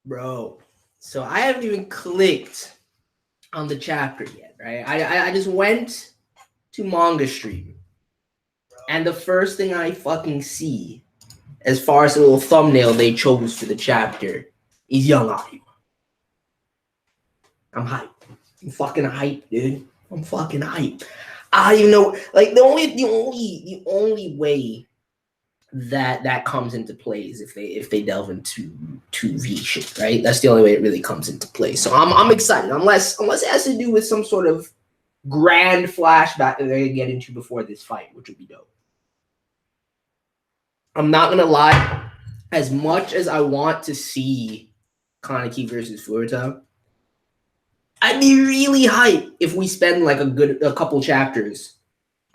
Bro, so I haven't even clicked on the chapter yet, right? I just went to Manga Stream, and the first thing I fucking see, as far as the little thumbnail they chose for the chapter, is Young Adi. I'm hyped. I'm fucking hyped, dude. I'm fucking hyped. I don't even know, like the only way that comes into play is if they delve into V shit, right? That's the only way it really comes into play. So I'm excited, unless it has to do with some sort of grand flashback that they're gonna get into before this fight, which would be dope. I'm not gonna lie, as much as I want to see Kaneki versus Furuta, I'd be really hyped if we spend like a couple chapters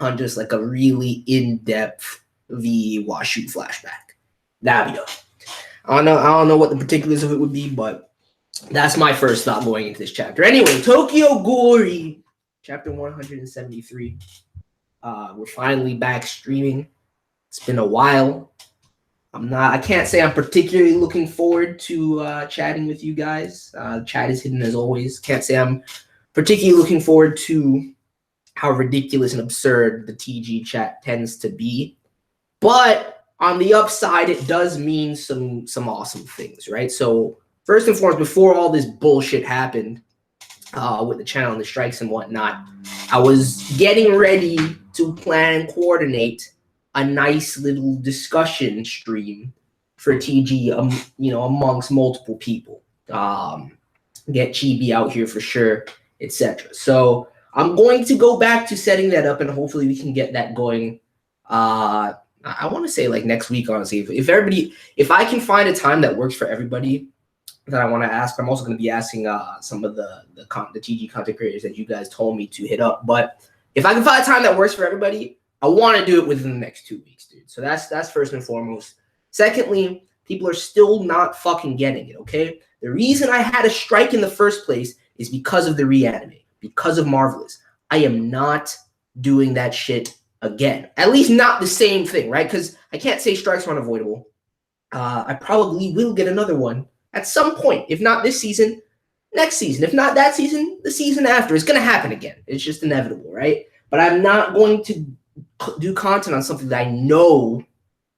on just like a really in-depth the Washu flashback. That'd be dope. I don't know what the particulars of it would be, but that's my first thought going into this chapter. Anyway, Tokyo Ghoul, chapter 173. We're finally back streaming. It's been a while. I can't say I'm particularly looking forward to chatting with you guys. Chat is hidden as always. Can't say I'm particularly looking forward to how ridiculous and absurd the TG chat tends to be. But on the upside, it does mean some awesome things, right? So first and foremost, before all this bullshit happened with the channel and the strikes and whatnot, I was getting ready to plan and coordinate a nice little discussion stream for TG, amongst multiple people. Get Chibi out here for sure, etc. So I'm going to go back to setting that up, and hopefully we can get that going. I want to say like next week, honestly. If I can find a time that works for everybody that I want to ask, I'm also going to be asking some of the TG content creators that you guys told me to hit up. But if I can find a time that works for everybody, I want to do it within the next 2 weeks, dude. So that's first and foremost. Secondly, people are still not fucking getting it, okay? The reason I had a strike in the first place is because of the reanimate, because of Marvelous. I am not doing that shit again. At least not the same thing, right? Because I can't say strikes are unavoidable. I probably will get another one at some point. If not this season, next season. If not that season, the season after. It's going to happen again. It's just inevitable, right? But I'm not going to do content on something that I know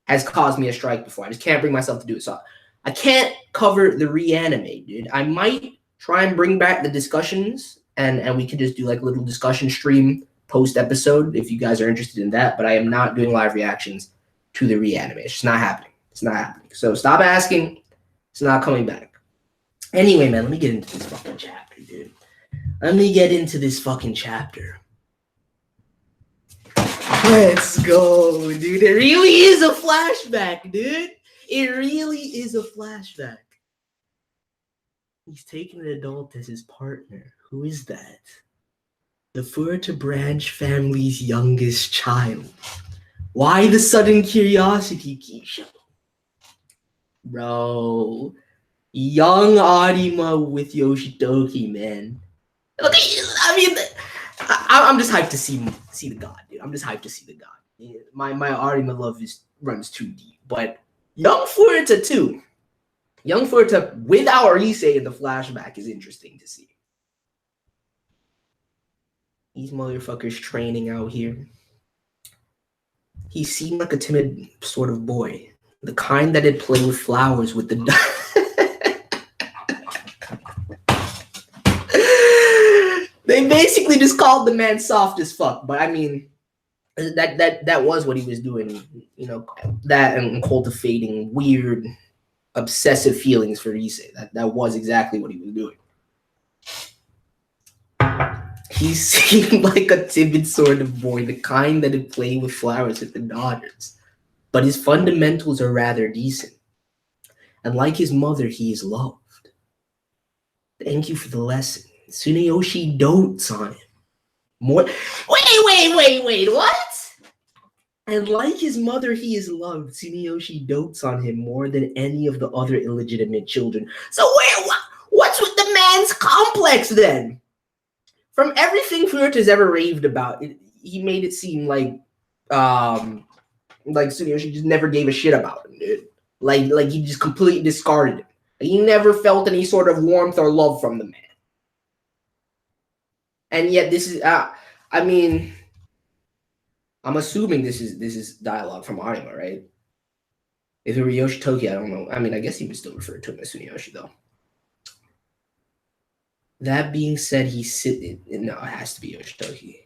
has caused me a strike before. I just can't bring myself to do it. So I can't cover the reanimate, dude. I might try and bring back the discussions, and we can just do like a little discussion stream post episode if you guys are interested in that. But I am not doing live reactions to the reanimate. It's just not happening. It's not happening. So stop asking. It's not coming back. Anyway, man, let me get into this fucking chapter, dude. Let me get into this fucking chapter. Let's go, dude. It really is a flashback, dude. It really is a flashback. He's taking an adult as his partner. Who is that? The Furuta branch family's youngest child. Why the sudden curiosity, Keisha? Bro, young Arima with Yoshitoki, man. Look, I mean, I'm just hyped to see the god, dude. I'm just hyped to see the god. Yeah, my Arima love runs too deep, but young Furuta too. Young Furuta without Arise in the flashback is interesting to see. These motherfuckers training out here. He seemed like a timid sort of boy. The kind that'd play with flowers with the... They basically just called the man soft as fuck. But I mean, that was what he was doing. You know, that and cultivating weird, obsessive feelings for Rise. That was exactly what he was doing. He seemed like a timid sort of boy, the kind that'd play with flowers with the daughters. But his fundamentals are rather decent. And like his mother, he is loved. Thank you for the lesson. Tsuneyoshi dotes on him. More. Wait, what? And like his mother, he is loved. Tsuneyoshi dotes on him more than any of the other illegitimate children. So what's with the man's complex then? From everything Furuta's ever raved about, he made it seem like Tsuneyoshi just never gave a shit about him, dude. Like he just completely discarded him. He never felt any sort of warmth or love from the man. And yet this is, I mean, I'm assuming this is dialogue from Anima, right? If it were Yoshitoki, I don't know. I mean, I guess he would still refer to him as Tsuneyoshi, though. That being said, no, it has to be Yoshitoki.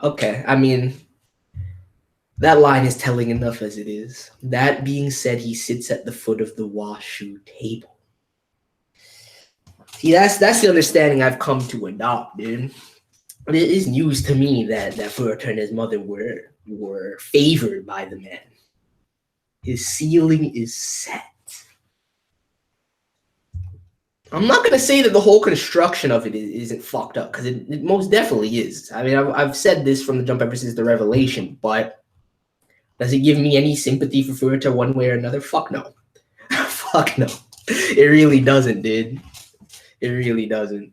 Okay, I mean, that line is telling enough as it is. That being said, he sits at the foot of the washu table. See, that's the understanding I've come to adopt, dude. It is news to me that Furuta and his mother were favored by the man. His ceiling is set. I'm not gonna say that the whole construction of it isn't fucked up, because it most definitely is. I mean, I've said this from the jump ever since the revelation, but does it give me any sympathy for Furuta one way or another? Fuck no. Fuck no. It really doesn't, dude. It really doesn't.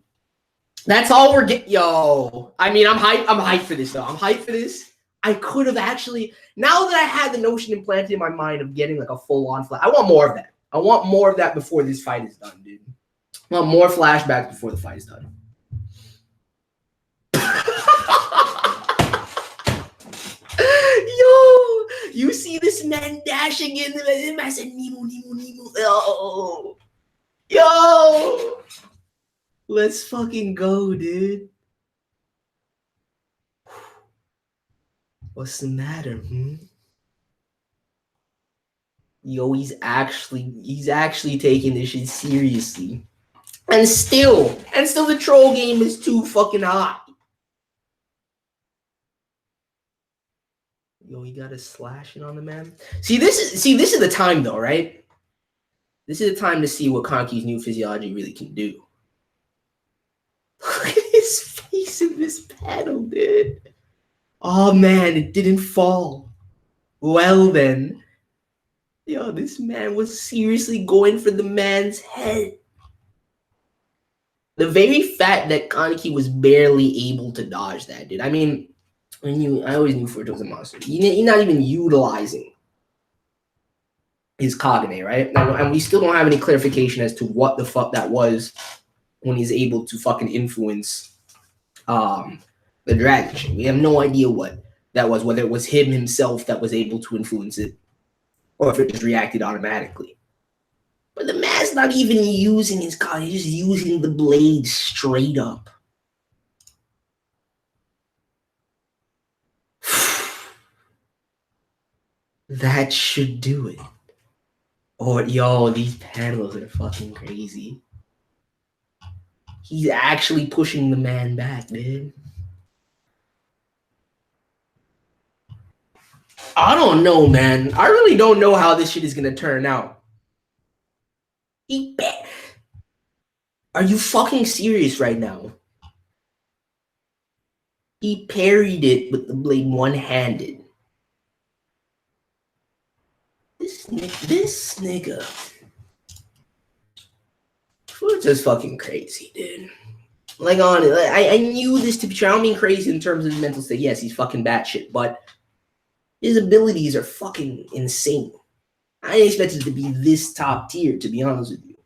That's all we're getting. Yo, I mean, I'm hyped for this, though. I'm hyped for this. I could have actually, now that I had the notion implanted in my mind of getting like a full-on flash, I want more of that. I want more of that before this fight is done, dude. I want more flashbacks before the fight is done. Yo, you see this man dashing in the I said, Nemo. Yo, let's fucking go, dude. What's the matter, Yo, he's actually taking this shit seriously. And still the troll game is too fucking high. Yo, he got a slashing on the man. See, this is the time though, right? This is the time to see what Kanki's new physiology really can do. Look at his face in this panel, dude. Oh man, it didn't fall. Well then. Yo, this man was seriously going for the man's head. The very fact that Kaneki was barely able to dodge that, dude. I mean, I always knew Furuta was a monster. He's not even utilizing his Kagane, right? And we still don't have any clarification as to what the fuck that was when he's able to fucking influence the dragon shit. We have no idea what that was, whether it was him himself that was able to influence it, or if it just reacted automatically. But the man's not even using his Kagane, he's just using the blade straight up. That should do it. Or, yo, these panels are fucking crazy. He's actually pushing the man back, dude. I don't know, man. I really don't know how this shit is gonna turn out. Are you fucking serious right now? He parried it with the blade one-handed. This nigga. Just fucking crazy, dude. Like, I knew this to be true. I don't mean crazy in terms of his mental state. Yes, he's fucking batshit, but his abilities are fucking insane. I didn't expect it to be this top tier, to be honest with you.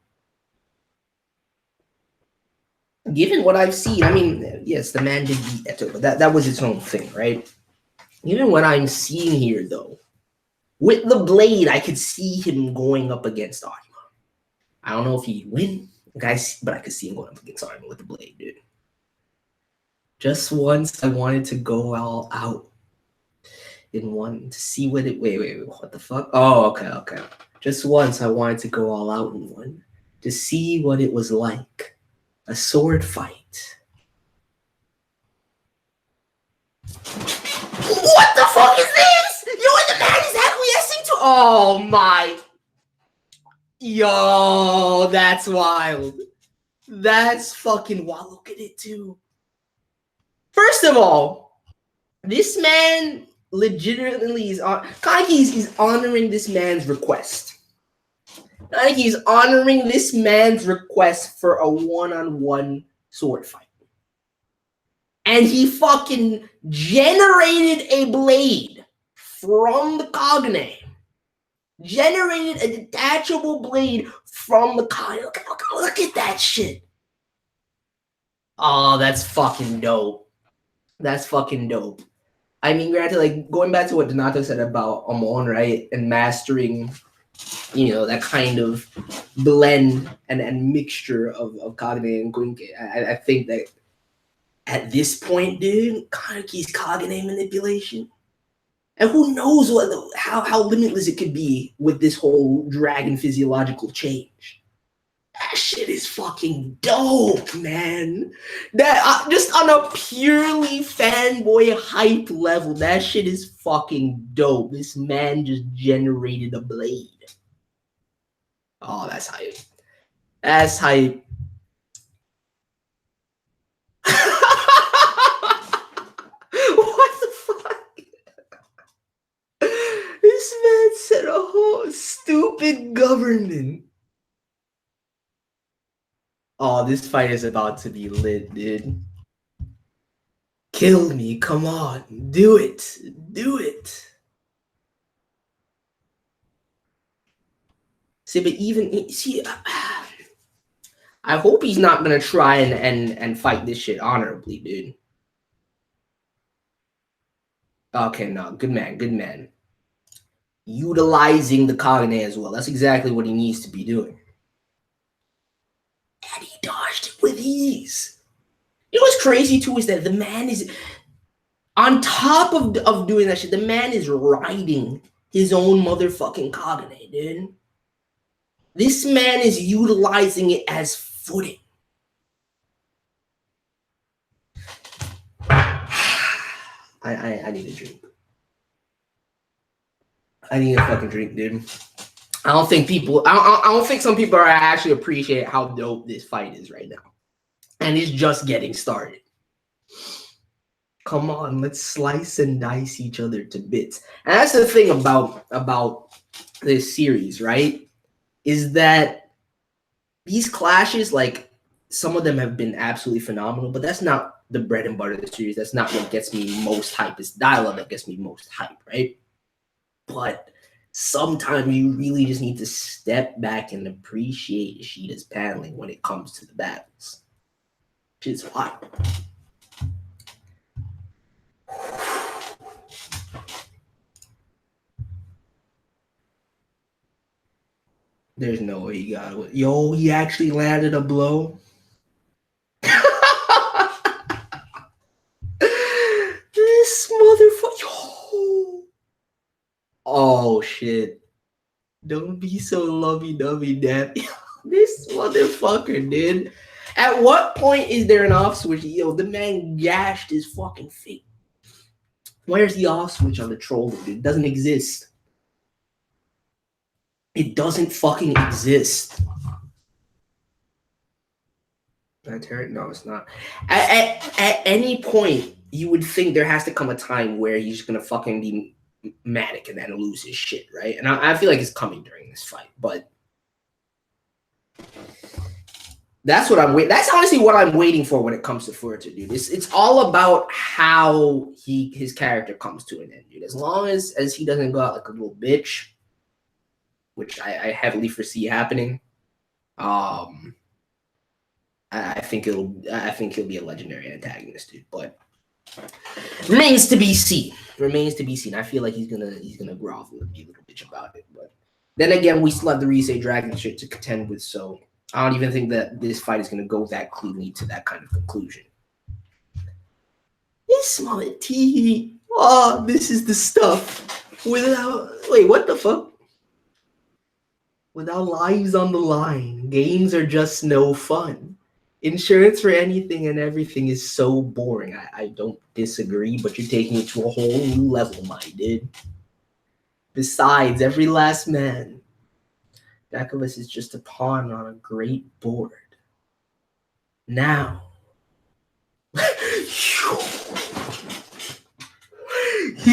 Given what I've seen, I mean, yes, the man did beat Eto, but that was its own thing, right? Given what I'm seeing here, though, with the blade, I could see him going up against Arima. I don't know if he'd win, guys, but I could see him going up against Arima with the blade, dude. Just once, I wanted to go all out in one to see what it. Wait, what the fuck? Oh, okay. Just once, I wanted to go all out in one to see what it was like. A sword fight. What the fuck is this? Yo, and the man is acquiescing to. Oh my. Yo, that's wild. That's fucking wild. Look at it too. First of all, this man legitimately is on. Kaneki is honoring this man's request. Kaneki is honoring this man's request for a one-on-one sword fight. And he fucking generated a blade from the Kagane. Generated a detachable blade from the Kage. Look at that shit. Oh, that's fucking dope. That's fucking dope. I mean, granted, like going back to what Donato said about Amon, right, and mastering, that kind of blend and mixture of Kagane and Gunke. I think that at this point, dude, Kaneki's Kagane manipulation, and who knows how limitless it could be with this whole dragon physiological change. That shit is fucking dope, man. That just on a purely fanboy hype level, that shit is fucking dope. This man just generated a blade. Oh, that's hype. That's hype. What the fuck? This man said a whole stupid government. Oh, this fight is about to be lit, dude. Kill me, come on. Do it. Do it. See, but I hope he's not gonna try and fight this shit honorably, dude. Okay, no, good man. Utilizing the Kagane as well. That's exactly what he needs to be doing. And he dodged it with ease. You know what's crazy too is that the man is on top of doing that shit. The man is riding his own motherfucking Kagane, dude. This man is utilizing it as footing. I need a drink. I need a fucking drink, dude. I don't think some people are actually appreciate how dope this fight is right now. And it's just getting started. Come on, let's slice and dice each other to bits. And that's the thing about this series, right? Is that these clashes, like, some of them have been absolutely phenomenal, but that's not the bread and butter of the series. That's not what gets me most hype. It's dialogue that gets me most hype, right? But sometimes you really just need to step back and appreciate Ishida's paneling when it comes to the battles. Which is wild. There's no way he got it. Yo, he actually landed a blow. This motherfucker. Yo. Oh, shit. Don't be so lovey-dovey, Dad. This motherfucker, dude. At what point is there an off switch? Yo, the man gashed his fucking feet. Where's the off switch on the troll, dude? It doesn't exist. It doesn't fucking exist. No, it's not. At any point, you would think there has to come a time where he's gonna fucking be manic and then lose his shit, right? And I feel like it's coming during this fight, but that's what I'm waiting. That's honestly what I'm waiting for when it comes to Furuta, dude. It's all about how his character comes to an end, dude. As long as he doesn't go out like a little bitch, which I heavily foresee happening. I think he'll be a legendary antagonist, dude. But remains to be seen. I feel like he's gonna grovel and be a little bitch about it. But then again, we still have the Risei Dragon shit to contend with, so I don't even think that this fight is gonna go that cleanly to that kind of conclusion. This small T. Oh, this is the stuff. Wait, what the fuck? Without lives on the line, games are just no fun. Insurance for anything and everything is so boring. I don't disagree, but you're taking it to a whole new level, my dude. Besides, every last man, back of us is just a pawn on a great board. Now, yo!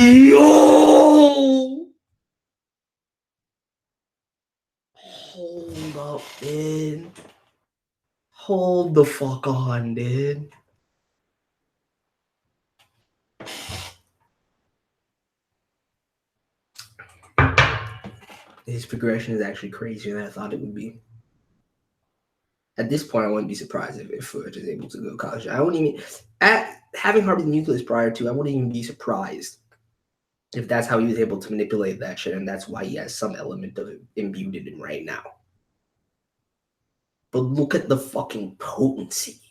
Hold up, dude. Hold the fuck on, dude. His progression is actually crazier than I thought it would be. At this point, I wouldn't be surprised if Furuta is able to go college. I wouldn't even having harbored the nucleus prior to. I wouldn't even be surprised if that's how he was able to manipulate that shit, and that's why he has some element of it imbued in him right now. But look at the fucking potency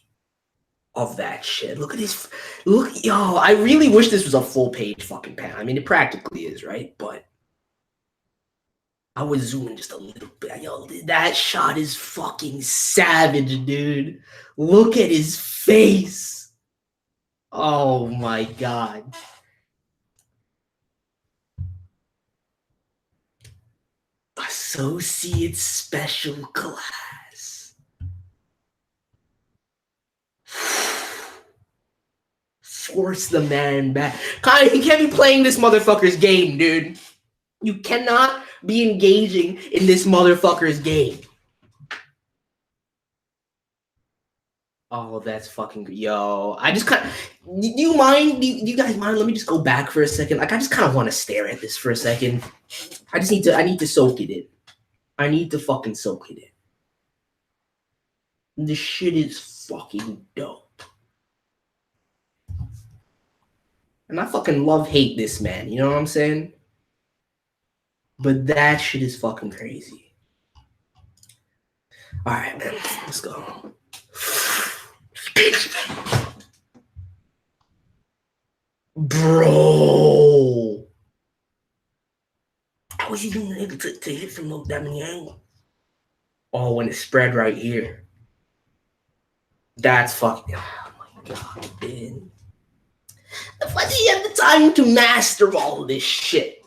of that shit. Look at his yo. I really wish this was a full page fucking panel. I mean, it practically is, right? But I would zoom in just a little bit. Yo, that shot is fucking savage, dude. Look at his face. Oh my god. Associate Special Class. Force the man back. He can't be playing this motherfucker's game, dude. You cannot be engaging in this motherfucker's game. Oh, that's fucking yo. I just kind of. Do you mind? Do you guys mind? Let me just go back for a second. Like, I just kind of want to stare at this for a second. I need to soak it in. I need to fucking soak it in. This shit is fucking dope. And I fucking hate this man. You know what I'm saying? But that shit is fucking crazy. All right, man. Let's go. Bro. I was even able to hit from that many angles. Oh, when it spread right here. That's fucking. Oh my god, man. The fuck do you have the time to master all this shit?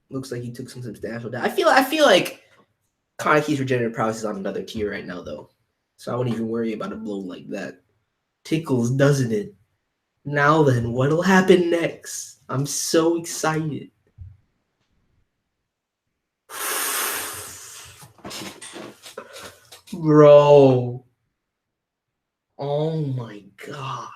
Looks like he took some substantial damage. I feel like Kaneki's regenerative prowess is on another tier right now, though. So I wouldn't even worry about a blow like that. Tickles, doesn't it? Now then, what'll happen next? I'm so excited. Bro. Oh my god.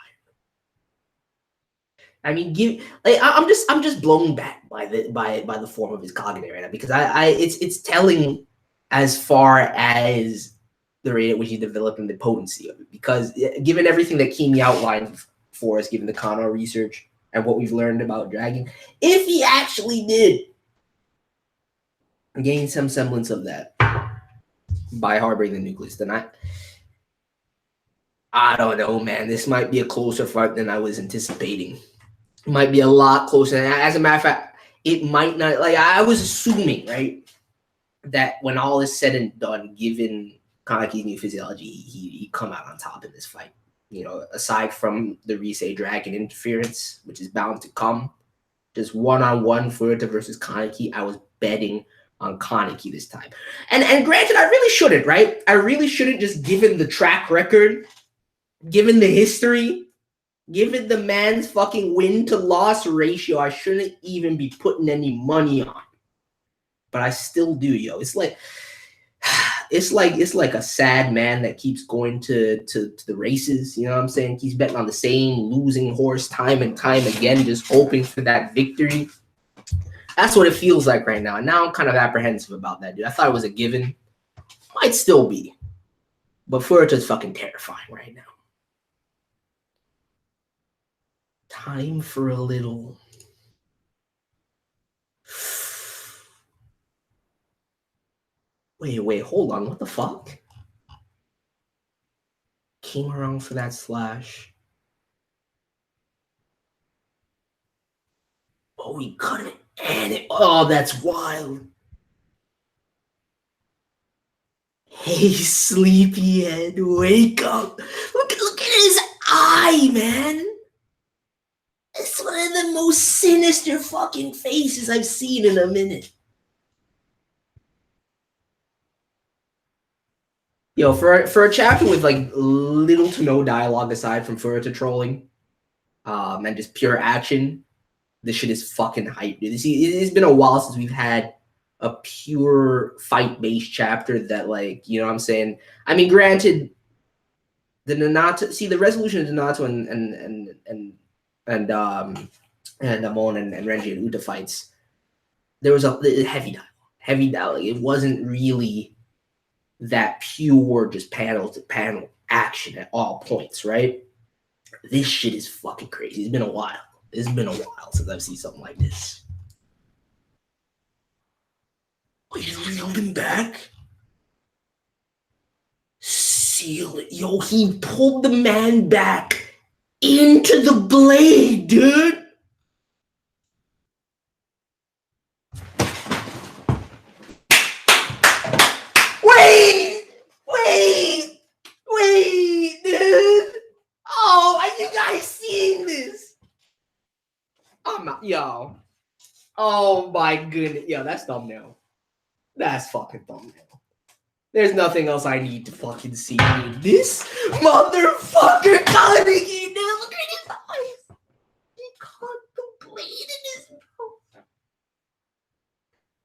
I mean, I'm just blown back by the form of his Kagane right now, because it's telling as far as the rate at which he's developing the potency of it. Because given everything that Kimi outlined for us, given the Kano research and what we've learned about Dragon, if he actually did gain some semblance of that by harboring the nucleus, then I don't know, man. This might be a closer fight than I was anticipating. It might be a lot closer. And as a matter of fact, it might not. Like, I was assuming, right, that when all is said and done, given Kaneki's new physiology, he'd come out on top in this fight. You know, aside from the Risei Dragon interference, which is bound to come, just one-on-one Furuta versus Kaneki, I was betting on Kaneki this time. And granted, I really shouldn't, right? I really shouldn't, just given the track record, given the history, given the man's fucking win-to-loss ratio. I shouldn't even be putting any money on. But I still do, yo. It's like a sad man that keeps going to the races, you know what I'm saying? Keeps betting on the same losing horse time and time again, just hoping for that victory. That's what it feels like right now. And now I'm kind of apprehensive about that, dude. I thought it was a given. Might still be. But Furuta's fucking terrifying right now. Time for a little. Wait, hold on. What the fuck? Came around for that slash. Oh, he cut it and it. Oh, that's wild. Hey, sleepyhead, wake up. Look at his eye, man. It's one of the most sinister fucking faces I've seen in a minute. Yo, for a chapter with like little to no dialogue aside from Furuta trolling, and just pure action, this shit is fucking hype, dude. It's been a while since we've had a pure fight-based chapter that, like, you know what I'm saying? I mean, granted, the resolution of Nanato and Amon and Renji and Uta fights, there was a heavy dialogue. It wasn't really that pure just panel to panel action at all points, right? This shit is fucking crazy. It's been a while. It's been a while since I've seen something like this. Oh, you reeled him back? Seal it. Yo, he pulled the man back into the blade, dude. Wait, dude. Oh, are you guys seeing this? I'm not, yo. Oh my goodness. Yo, that's thumbnail. That's fucking thumbnail. There's nothing else I need to fucking see. This motherfucker Carnegie, dude. Look at his eyes. He caught the blade in his mouth.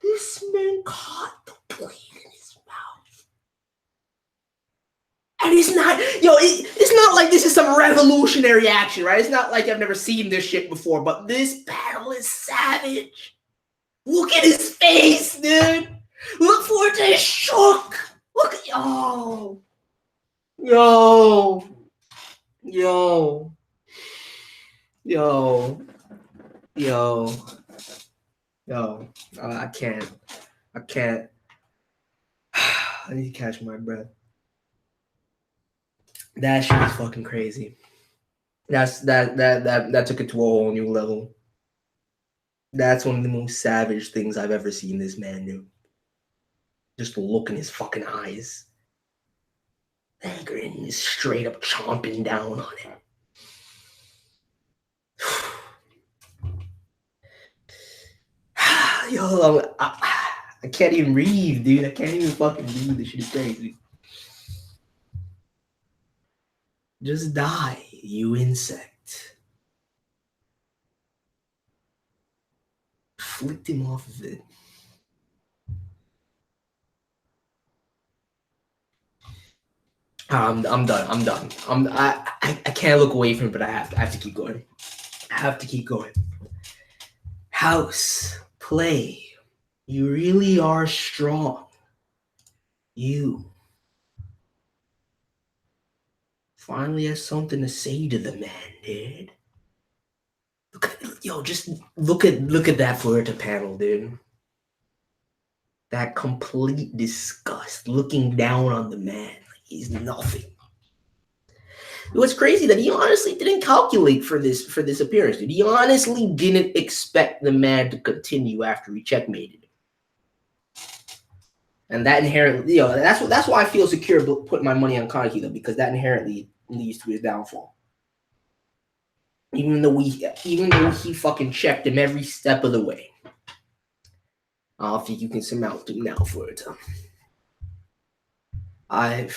This man caught the blade in his mouth. And it's not, yo, it's not like this is some revolutionary action, right? It's not like I've never seen this shit before, but this battle is savage. Look at his face, dude. Look forward to his shook. Look at, yo. I can't. I need to catch my breath. That shit is fucking crazy. That took it to a whole new level. That's one of the most savage things I've ever seen this man do. Just look in his fucking eyes. That grin is straight up chomping down on it. Yo, I can't even breathe, dude. I can't even fucking breathe. This shit is crazy. Just die, you insect. Flicked him off of it. I'm done. I can't look away from it, but I have to keep going. House, play. You really are strong. You finally has something to say to the man, dude. Just look at that Florida panel, dude. That complete disgust, looking down on the man like he's nothing. What's crazy that he honestly didn't calculate for this appearance, dude. He honestly didn't expect the man to continue after he checkmated him. And that inherently, that's why I feel secure putting my money on Kaneki, though, because that inherently leads to his downfall. Even though he fucking checked him every step of the way. I don't think you can surmount him now for it.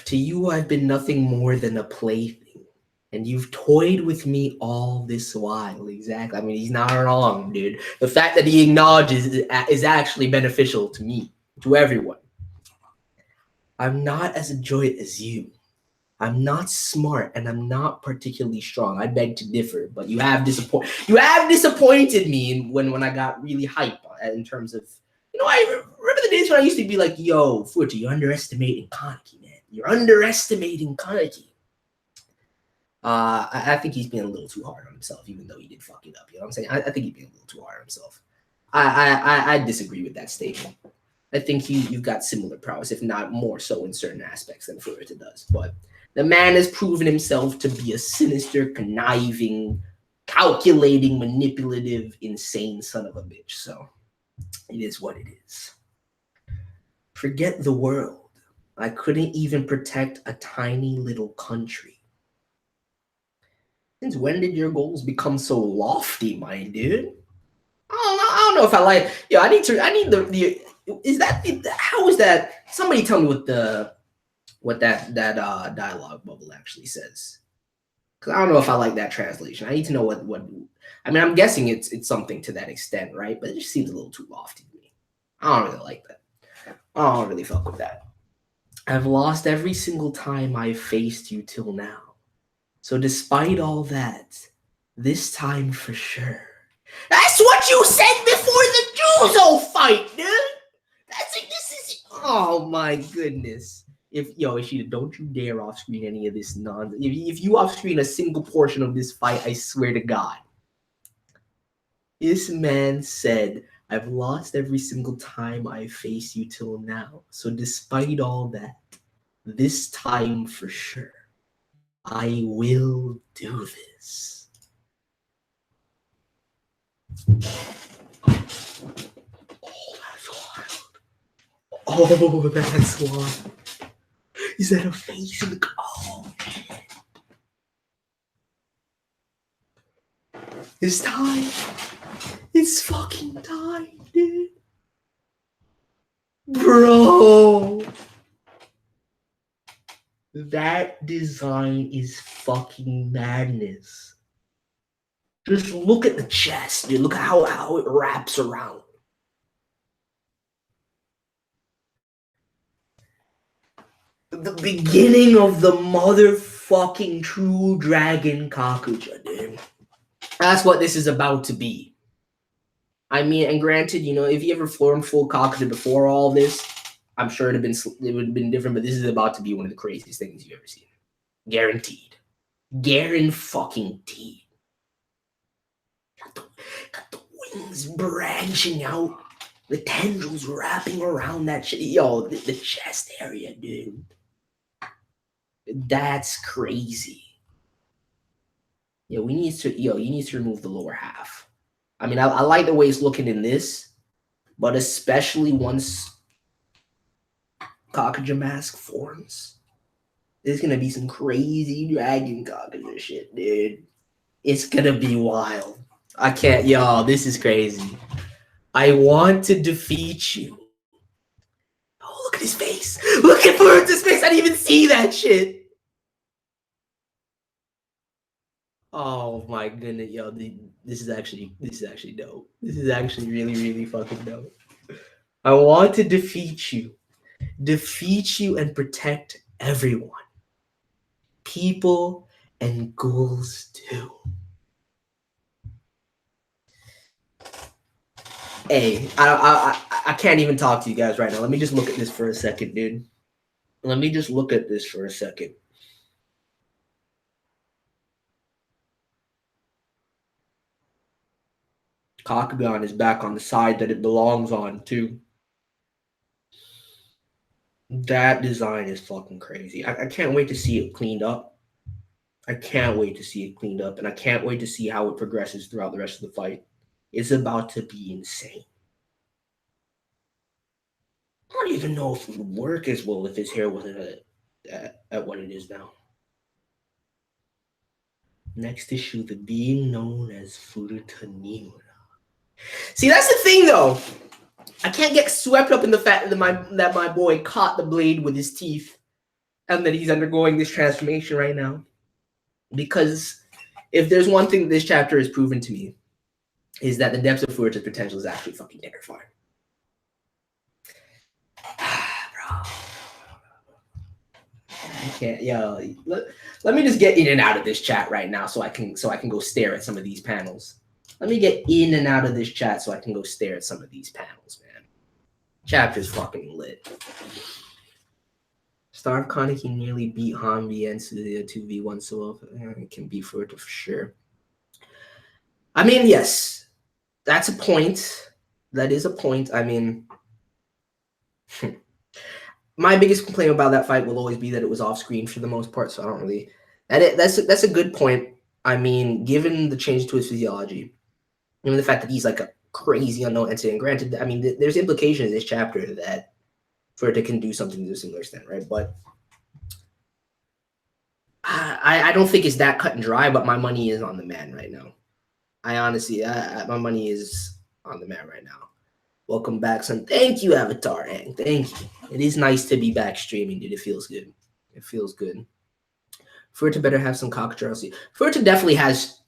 To you, I've been nothing more than a plaything, and you've toyed with me all this while. Exactly. I mean, he's not wrong, dude. The fact that he acknowledges is actually beneficial to me, to everyone. I'm not as adroit as you. I'm not smart, and I'm not particularly strong. I beg to differ, but you have disappointed me when I got really hyped in terms of, I remember the days when I used to be like, yo, Futa, you're underestimating Kaneki, man. You're underestimating Kaneki. I think he's being a little too hard on himself, even though he did fuck it up. You know what I'm saying? I think he's being a little too hard on himself. I disagree with that statement. I think you've got similar prowess, if not more so in certain aspects than Futa does. But the man has proven himself to be a sinister, conniving, calculating, manipulative, insane son of a bitch. So it is what it is. Forget the world. I couldn't even protect a tiny little country. Since when did your goals become so lofty, my dude? I don't know if I like. I need the. Is that? How is that? Somebody tell me what that dialogue bubble actually says. Because I don't know if I like that translation. I need to know what. I mean, I'm guessing it's something to that extent, right? But it just seems a little too lofty to me. I don't really like that. I don't really fuck with that. I've lost every single time I've faced you till now. So despite all that, this time for sure. That's what you said before the Juzo fight, dude. This is. Oh my goodness. Ishida, don't you dare off screen any of this nonsense. If you off screen a single portion of this fight, I swear to God. This man said, I've lost every single time I face you till now. So despite all that, this time for sure, I will do this. Oh, that's wild. Is that a face in the... Oh, shit. It's time. It's fucking time, dude. Bro. That design is fucking madness. Just look at the chest, dude. Look at how it wraps around. The beginning of the motherfucking true dragon Kakuja, dude. That's what this is about to be. I mean, and granted, if you ever formed full Kakuja before all this, I'm sure it would have been different, but this is about to be one of the craziest things you've ever seen. Guaranteed. Guaranteed. Got the wings branching out. The tendrils wrapping around that shit. Yo, the chest area, dude. That's crazy. You need to remove the lower half. I mean, I like the way it's looking in this, but especially once Kakuja mask forms, there's gonna be some crazy dragon Kakuja shit, dude. It's gonna be wild. I can't, this is crazy. I want to defeat you. Oh, look at his face. Look at Furuta's face. I didn't even see that shit. Oh my goodness, this is actually dope. This is actually really, really fucking dope. I want to defeat you and protect everyone. People and ghouls too. Hey, I can't even talk to you guys right now. Let me just look at this for a second, dude. Let me just look at this for a second. Kakugan is back on the side that it belongs on, too. That design is fucking crazy. I can't wait to see it cleaned up. And I can't wait to see how it progresses throughout the rest of the fight. It's about to be insane. I don't even know if it would work as well if his hair wasn't at what it is now. Next issue, the being known as Furuta Niura. See, that's the thing, though. I can't get swept up in the fact that my boy caught the blade with his teeth and that he's undergoing this transformation right now. Because if there's one thing this chapter has proven to me, is that the depths of Furuta's potential is actually fucking terrifying. Bro. I can't, let me just get in and out of this chat right now so I can go stare at some of these panels. Let me get in and out of this chat so I can go stare at some of these panels, man. Chapter's fucking lit. Star Kaneki nearly beat Hanbi and Suzuya 2v1 solo. It can be Furuta for sure. I mean, yes. That's a point. That is a point. I mean, my biggest complaint about that fight will always be that it was off screen for the most part, so I don't really... That's a good point. I mean, given the change to his physiology, given the fact that he's like a crazy unknown entity, and granted, I mean, there's implications in this chapter that Furuta can do something to a similar extent, right? But I don't think it's that cut and dry, but my money is on the man right now. I honestly, my money is on the man right now. Welcome back, son. Thank you, Avatar Hang. Thank you. It is nice to be back streaming, dude. It feels good. It feels good. Furuta better have some Kakuja. Furuta definitely has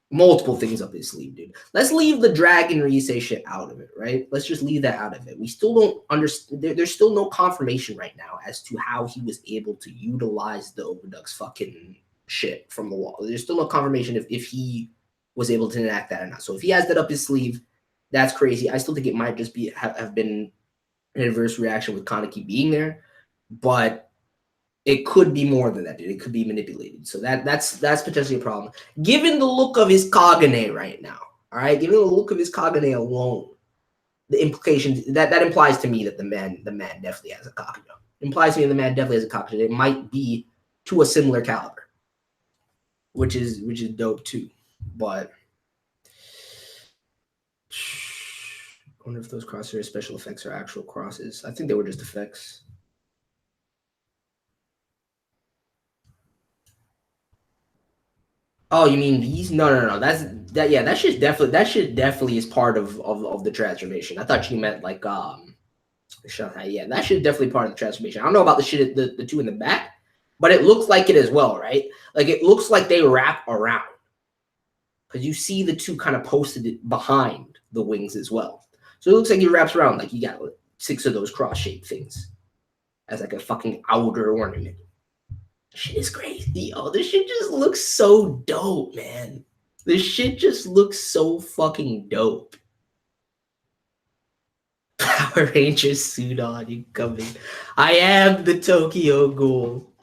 multiple things up his sleeve, dude. Let's leave the Dragon Riise shit out of it, right? Let's just leave that out of it. We still don't understand. There's still no confirmation right now as to how he was able to utilize the Overdux fucking shit from the wall. There's still no confirmation if he was able to enact that or not. So if he has that up his sleeve, that's crazy. I still think it might just have been an adverse reaction with Kaneki being there, but It could be more than that, dude. It could be manipulated. So that's potentially a problem. Given the look of his Kagane right now, all right, given the look of his Kagane alone, the implications that implies to me that the man definitely has a Kakuga. Implies to me the man definitely has a Kakuga. It might be to a similar caliber, which is dope too. But I wonder if those crosshair special effects are actual crosses. I think they were just effects. Oh, you mean these? No. Yeah, that shit definitely is part of the transformation. I thought you meant like Shanghai. Yeah, that shit definitely part of the transformation. I don't know about the shit the two in the back, but it looks like it as well, right? Like it looks like they wrap around because you see the two kind of posted it behind the wings as well. So it looks like he wraps around like you got 6 of those cross shaped things as like a fucking outer ornament. Shit is crazy. Oh, this shit just looks so dope, man. This shit just looks so fucking dope. Power Rangers suit on, you coming. I am the Tokyo Ghoul.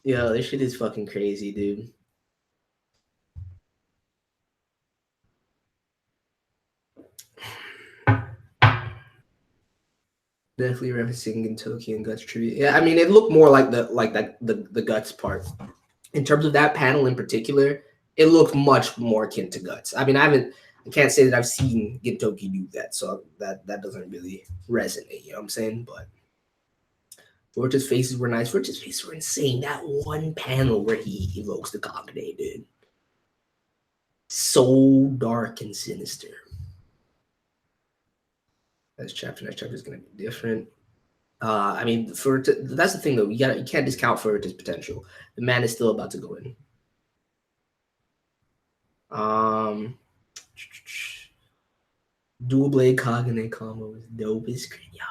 Yo, this shit is fucking crazy, dude. Definitely referencing in Tokyo and Guts tribute. Yeah, I mean, it looked more like the Guts part. In terms of that panel in particular, it looked much more akin to Guts. I mean, I can't say that I've seen Gintoki do that, so that doesn't really resonate. You know what I'm saying? But Forge's faces were nice. Forge's faces were insane. That one panel where he evokes the Kagane, dude. So dark and sinister. Next chapter is gonna be different. I mean, that's the thing though. You can't discount Furta's potential. The man is still about to go in. Dual blade Kagane combo is dope as shit, y'all.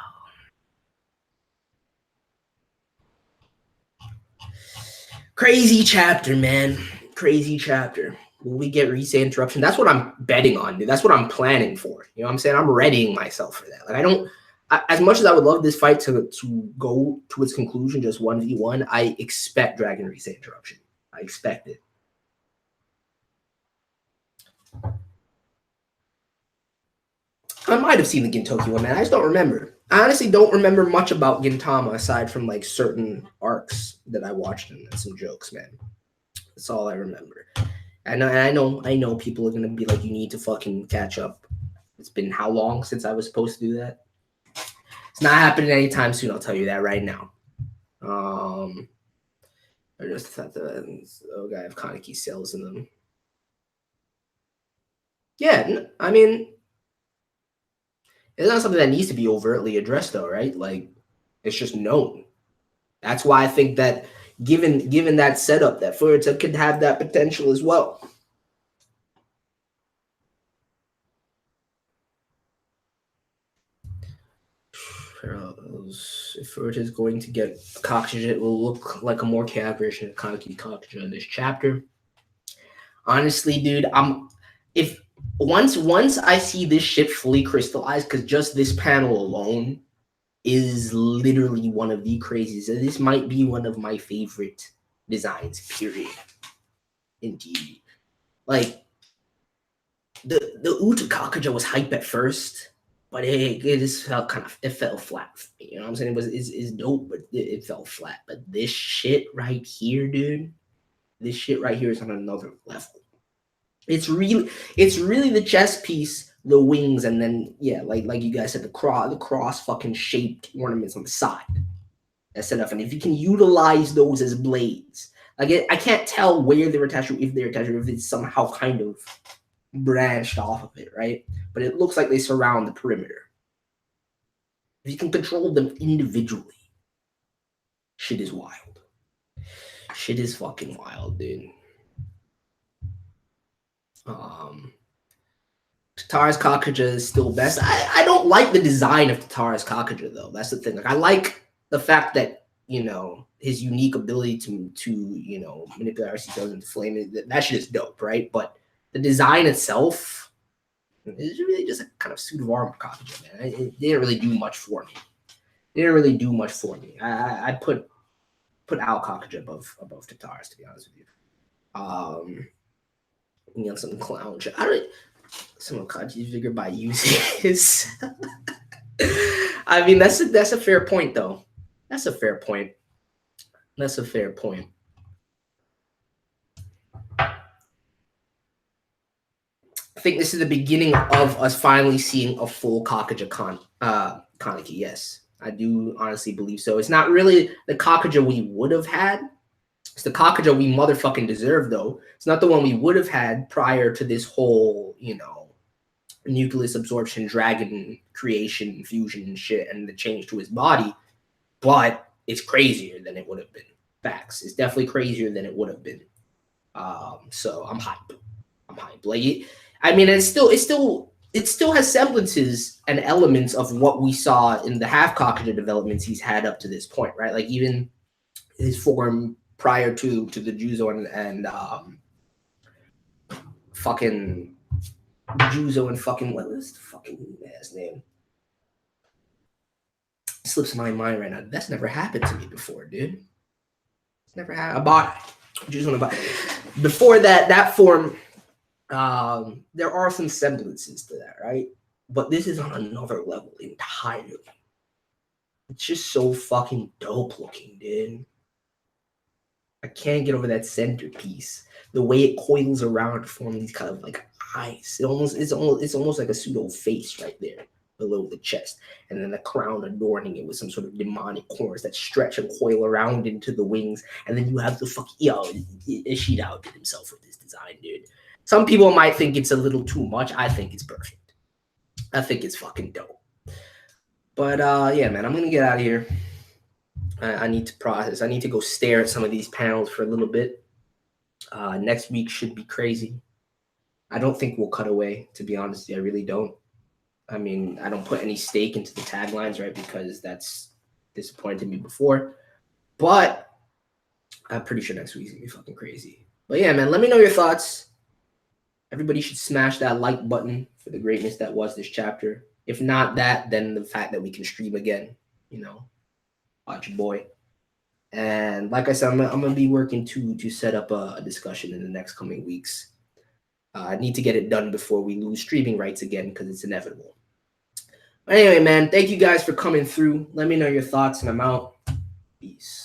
Crazy chapter, man. Crazy chapter. Will we get Risei interruption? That's what I'm betting on, dude. That's what I'm planning for. You know what I'm saying? I'm readying myself for that. Like as much as I would love this fight to go to its conclusion, just 1v1, I expect Dragon Risei interruption. I expect it. I might have seen the Gintoki one, man. I just don't remember. I honestly don't remember much about Gintama aside from like certain arcs that I watched and some jokes, man. That's all I remember. And I know people are gonna be like, you need to fucking catch up. It's been how long since I was supposed to do that? It's not happening anytime soon. I'll tell you that right now. I just thought the guy of Kaneki cells in them. Yeah, I mean, it's not something that needs to be overtly addressed, though, right? Like, it's just known. That's why I think that given that setup, that Furuta could have that potential as well. If Furuta is going to get Kakuja, it will look like a more chaotic version of Kaneki Kakuja in this chapter. Honestly, dude, once I see this ship fully crystallized, because just this panel alone is literally one of the craziest. This might be one of my favorite designs, period. Indeed. Like the Uta Kakuja was hype at first, but it just felt it fell flat for me. You know what I'm saying? It's dope, but it fell flat. But this shit right here, dude, this shit right here is on another level. It's really the chess piece, the wings, and then like you guys said, the cross fucking shaped ornaments on the side. That's set up, and if you can utilize those as blades, like I can't tell where they're attached to, if it's somehow kind of branched off of it, right? But it looks like they surround the perimeter. If you can control them individually, shit is wild. Shit is fucking wild, dude. Tatara's Kakuja is still best. I don't like the design of Tatara's Kakuja though. That's the thing. Like I like the fact that his unique ability to manipulate RC cells into flame. That shit is dope, right? But the design itself is really just a kind of suit of armor Kakuja, man. It didn't really do much for me. didn't really do much for me. I'd put Al Kakaja above Tataris, to be honest with you. You know, some clown shit. I don't. Some of Kaji's figure by using his. I mean, that's a fair point, though. That's a fair point. That's a fair point. I think this is the beginning of us finally seeing a full Kakaja Kaneki. Yes, I do honestly believe so. It's not really the Kakaja we would have had. It's the Kakaja we motherfucking deserve, though. It's not the one we would have had prior to this whole, you know, nucleus absorption, dragon creation, fusion and shit, and the change to his body. But it's crazier than it would have been. Facts. It's definitely crazier than it would have been. So I'm hyped. Like, I mean, it still has semblances and elements of what we saw in the half Kakaja developments he's had up to this point, right? Like even his form prior to the Juzo and fucking Juzo and fucking what was the fucking ass name? Slips my mind right now. That's never happened to me before, dude. It's never happened. I bought Juzo and bought before that form. There are some semblances to that, right? But this is on another level entirely. It's just so fucking dope looking, dude. I can't get over that centerpiece. The way it coils around to form these kind of like eyes. It's almost like a pseudo face right there below the chest. And then the crown adorning it with some sort of demonic horns that stretch and coil around into the wings. And then you have the Ishida outdid himself with this design, dude. Some people might think it's a little too much. I think it's perfect. I think it's fucking dope. But yeah, man, I'm gonna get out of here. I need to process. I need to go stare at some of these panels for a little bit. Next week should be crazy. I don't think we'll cut away, to be honest. I really don't. I mean, I don't put any stake into the taglines, right? Because that's disappointed me before. But I'm pretty sure next week's gonna be fucking crazy. But yeah, man, let me know your thoughts. Everybody should smash that like button for the greatness that was this chapter. If not that, then the fact that we can stream again, you know. Watch your boy. And like I said, I'm going to be working to set up a discussion in the next coming weeks. I need to get it done before we lose streaming rights again because it's inevitable. But anyway, man, thank you guys for coming through. Let me know your thoughts, and I'm out. Peace.